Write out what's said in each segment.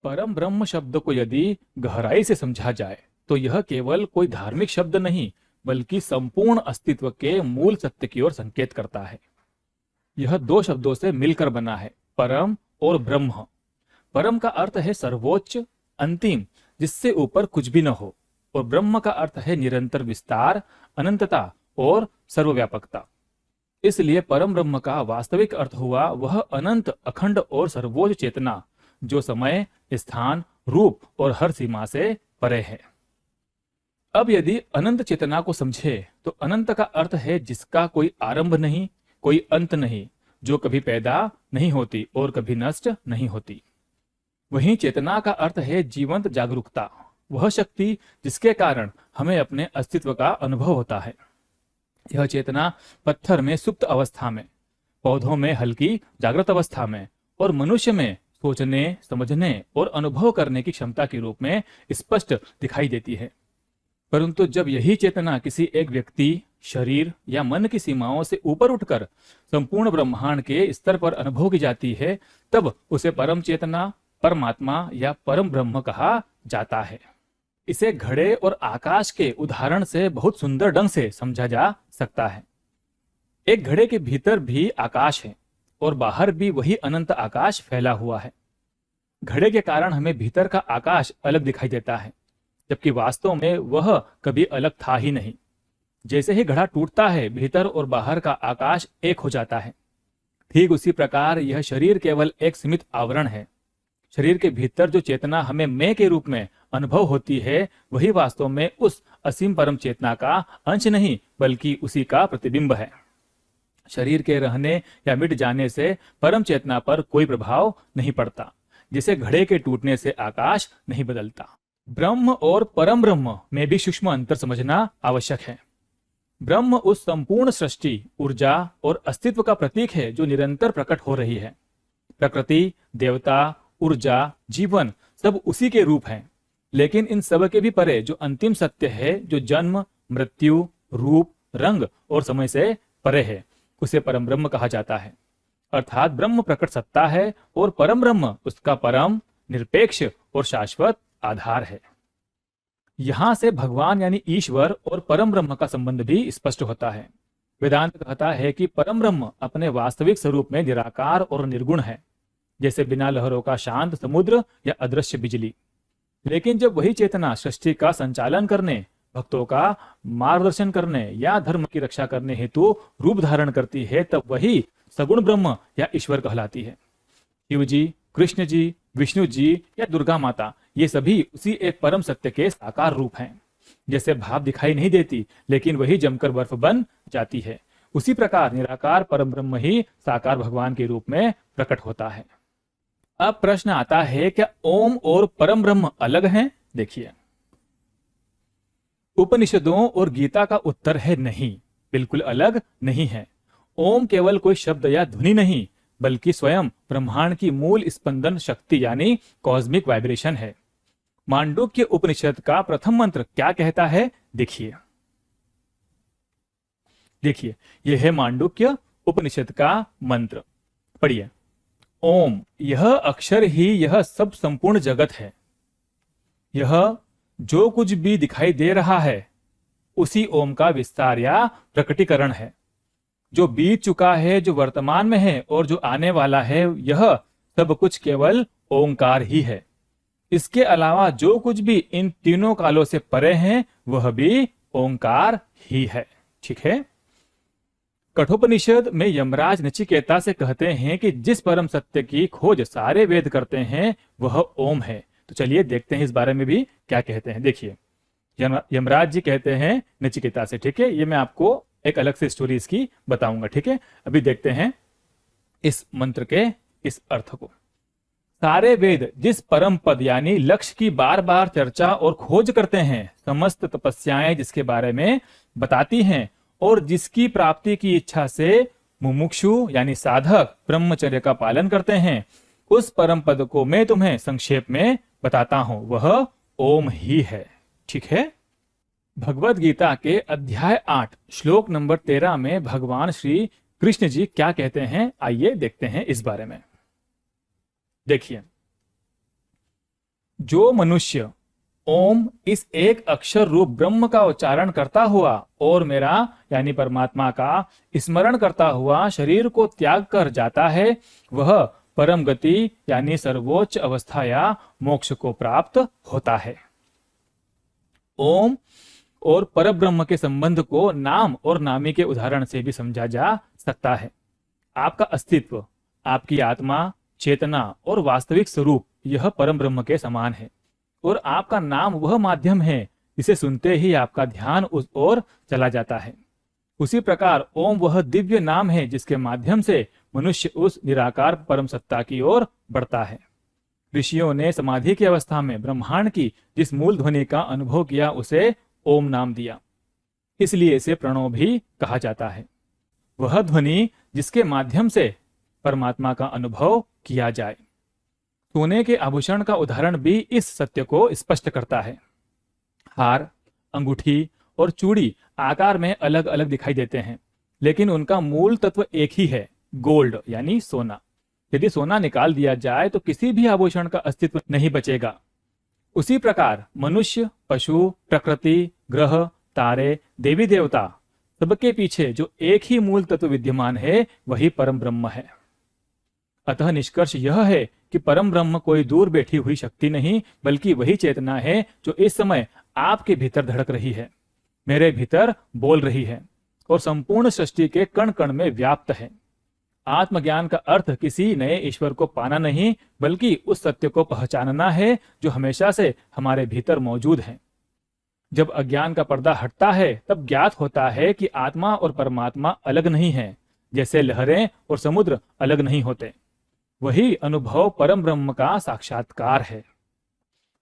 परम ब्रह्म शब्द को यदि गहराई से समझा जाए तो यह केवल कोई धार्मिक शब्द नहीं बल्कि संपूर्ण अस्तित्व के मूल सत्य की ओर संकेत करता है। यह दो शब्दों से मिलकर बना है, परम और ब्रह्म। परम का अर्थ है सर्वोच्च, अंतिम, जिससे ऊपर कुछ भी न हो, और ब्रह्म का अर्थ है निरंतर विस्तार, अनंतता और सर्वव्यापकता। इसलिए परम ब्रह्म का वास्तविक अर्थ हुआ वह अनंत, अखंड और सर्वोच्च चेतना जो समय, स्थान, रूप और हर सीमा से परे है। अब यदि अनंत चेतना को समझे तो अनंत का अर्थ है जिसका कोई आरंभ नहीं, कोई अंत नहीं, जो कभी पैदा नहीं होती और कभी नष्ट नहीं होती। वहीं चेतना का अर्थ है जीवंत जागरूकता, वह शक्ति जिसके कारण हमें अपने अस्तित्व का अनुभव होता है। यह चेतना पत्थर में सुप्त अवस्था में, पौधों में हल्की जागृत अवस्था में और मनुष्य में सोचने, समझने और अनुभव करने की क्षमता के रूप में स्पष्ट दिखाई देती है। परंतु जब यही चेतना किसी एक व्यक्ति, शरीर या मन की सीमाओं से ऊपर उठकर संपूर्ण ब्रह्मांड के स्तर पर अनुभव की जाती है, तब उसे परम चेतना, परमात्मा या परम ब्रह्म कहा जाता है। इसे घड़े और आकाश के उदाहरण से बहुत सुंदर ढंग से समझा जा सकता है। एक घड़े के भीतर भी आकाश है और बाहर भी वही अनंत आकाश फैला हुआ है। घड़े के कारण हमें भीतर का आकाश अलग दिखाई देता है, जबकि वास्तव में वह कभी अलग था ही नहीं। जैसे ही घड़ा टूटता है, भीतर और बाहर का आकाश एक हो जाता है। ठीक उसी प्रकार यह शरीर केवल एक सीमित आवरण है। शरीर के भीतर जो चेतना हमें मैं के रूप में अनुभव होती है, वही वास्तव में उस असीम परम चेतना का अंश नहीं बल्कि उसी का प्रतिबिंब है। शरीर के रहने या मिट जाने से परम चेतना पर कोई प्रभाव नहीं पड़ता, जिसे घड़े के टूटने से आकाश नहीं बदलता। ब्रह्म और परम ब्रह्म में भी सूक्ष्म अंतर समझना आवश्यक है। ब्रह्म उस संपूर्ण सृष्टि, ऊर्जा और अस्तित्व का प्रतीक है जो निरंतर प्रकट हो रही है। प्रकृति, देवता, ऊर्जा, जीवन सब उसी के रूप हैं, लेकिन इन सब के भी परे जो अंतिम सत्य है, जो जन्म, मृत्यु, रूप, रंग और समय से परे है, उसे परम ब्रह्म कहा जाता है। अर्थात ब्रह्म प्रकट सत्ता है और परम ब्रह्म उसका परम, निरपेक्ष और शाश्वत आधार है। यहां से भगवान यानी ईश्वर और परम ब्रह्म का संबंध भी स्पष्ट होता है। वेदांत कहता है कि परम ब्रह्म अपने वास्तविक स्वरूप में निराकार और निर्गुण है, जैसे बिना लहरों का शांत समुद्र या अदृश्य बिजली। लेकिन जब वही चेतना सृष्टि का संचालन करने, भक्तों का मार्गदर्शन करने या धर्म की रक्षा करने हेतु रूप धारण करती है, तब वही सगुण ब्रह्म या ईश्वर कहलाती है। शिव जी, कृष्ण जी, विष्णु जी या दुर्गा माता, ये सभी उसी एक परम सत्य के साकार रूप हैं। जैसे भाप दिखाई नहीं देती लेकिन वही जमकर बर्फ बन जाती है, उसी प्रकार निराकार परम ब्रह्म ही साकार भगवान के रूप में प्रकट होता है। अब प्रश्न आता है, क्या ओम और परम ब्रह्म अलग हैं? देखिए, उपनिषदों और गीता का उत्तर है नहीं, बिल्कुल अलग नहीं है। ओम केवल कोई शब्द या ध्वनि नहीं बल्कि स्वयं ब्रह्मांड की मूल स्पंदन शक्ति यानी कॉस्मिक वाइब्रेशन है। मांडुक्य उपनिषद का प्रथम मंत्र क्या कहता है? देखिए, यह है मांडुक्य उपनिषद का मंत्र। पढ़िए, ओम, यह अक्षर ही यह सब संपूर्ण जगत है। यह जो कुछ भी दिखाई दे रहा है उसी ओम का विस्तार या प्रकटीकरण है। जो बीत चुका है, जो वर्तमान में है और जो आने वाला है, यह सब कुछ केवल ओंकार ही है। इसके अलावा जो कुछ भी इन तीनों कालों से परे हैं, वह भी ओंकार ही है। ठीक है। कठोपनिषद में यमराज नचिकेता से कहते हैं कि जिस परम सत्य की खोज सारे वेद करते हैं वह ओम है। तो चलिए देखते हैं इस बारे में भी क्या कहते हैं। देखिए, यमराज जी कहते हैं नचिकेता से, ठीक है, ये मैं आपको एक अलग से स्टोरी इसकी बताऊंगा। ठीक है, अभी देखते हैं इस मंत्र के इस अर्थ को। सारे वेद जिस परम पद यानी लक्ष्य की बार बार चर्चा और खोज करते हैं, समस्त तपस्याएं जिसके बारे में बताती हैं और जिसकी प्राप्ति की इच्छा से मुमुक्षु यानी साधक ब्रह्मचर्य का पालन करते हैं, उस परम पद को मैं तुम्हें संक्षेप में बताता हूं, वह ओम ही है। ठीक है। भगवत गीता के अध्याय 8 श्लोक नंबर 13 में भगवान श्री कृष्ण जी क्या कहते हैं, आइए देखते हैं इस बारे में। देखिए, जो मनुष्य ओम इस एक अक्षर रूप ब्रह्म का उच्चारण करता हुआ और मेरा यानी परमात्मा का स्मरण करता हुआ शरीर को त्याग कर जाता है, वह परम गति यानी सर्वोच्च अवस्था या मोक्ष को प्राप्त होता है। ओम और परब्रह्म के संबंध को नाम और नामी के उदाहरण से भी समझा जा सकता है। आपका अस्तित्व, आपकी आत्मा, चेतना और वास्तविक स्वरूप यह परम ब्रह्म के समान है और आपका नाम वह माध्यम है जिसे सुनते ही आपका ध्यान उस ओर चला जाता है। उसी प्रकार ओम वह दिव्य नाम है जिसके माध्यम से मनुष्य उस निराकार परम सत्ता की ओर बढ़ता है। ऋषियों ने समाधि की अवस्था में ब्रह्मांड की जिस मूल ध्वनि का अनुभव किया उसे ओम नाम दिया, इसलिए इसे प्रणव भी कहा जाता है। वह ध्वनि जिसके माध्यम से परमात्मा का अनुभव किया जाए। सोने के आभूषण का उदाहरण भी इस सत्य को स्पष्ट करता है। हार, अंगूठी और चूड़ी आकार में अलग अलग दिखाई देते हैं, लेकिन उनका मूल तत्व एक ही है, गोल्ड यानी सोना। यदि सोना निकाल दिया जाए तो किसी भी आभूषण का अस्तित्व नहीं बचेगा। उसी प्रकार मनुष्य, पशु, प्रकृति, ग्रह, तारे, देवी देवता सबके पीछे जो एक ही मूल तत्व विद्यमान है वही परम ब्रह्म है। अतः निष्कर्ष यह है कि परम ब्रह्म कोई दूर बैठी हुई शक्ति नहीं, बल्कि वही चेतना है जो इस समय आपके भीतर धड़क रही है, मेरे भीतर बोल रही है और संपूर्ण सृष्टि के कण कण में व्याप्त है। आत्मज्ञान का अर्थ किसी नए ईश्वर को पाना नहीं, बल्कि उस सत्य को पहचानना है जो हमेशा से हमारे भीतर मौजूद है। जब अज्ञान का पर्दा हटता है तब ज्ञात होता है कि आत्मा और परमात्मा अलग नहीं है, जैसे लहरें और समुद्र अलग नहीं होते। वही अनुभव परम ब्रह्म का साक्षात्कार है।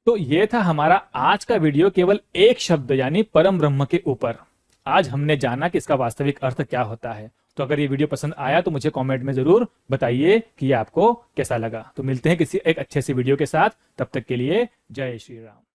तो ये था हमारा आज का वीडियो केवल एक शब्द यानी परम ब्रह्म के ऊपर। आज हमने जाना कि इसका वास्तविक अर्थ क्या होता है। तो अगर ये वीडियो पसंद आया तो मुझे कमेंट में जरूर बताइए कि ये आपको कैसा लगा। तो मिलते हैं किसी एक अच्छे से वीडियो के साथ, तब तक के लिए जय श्री राम।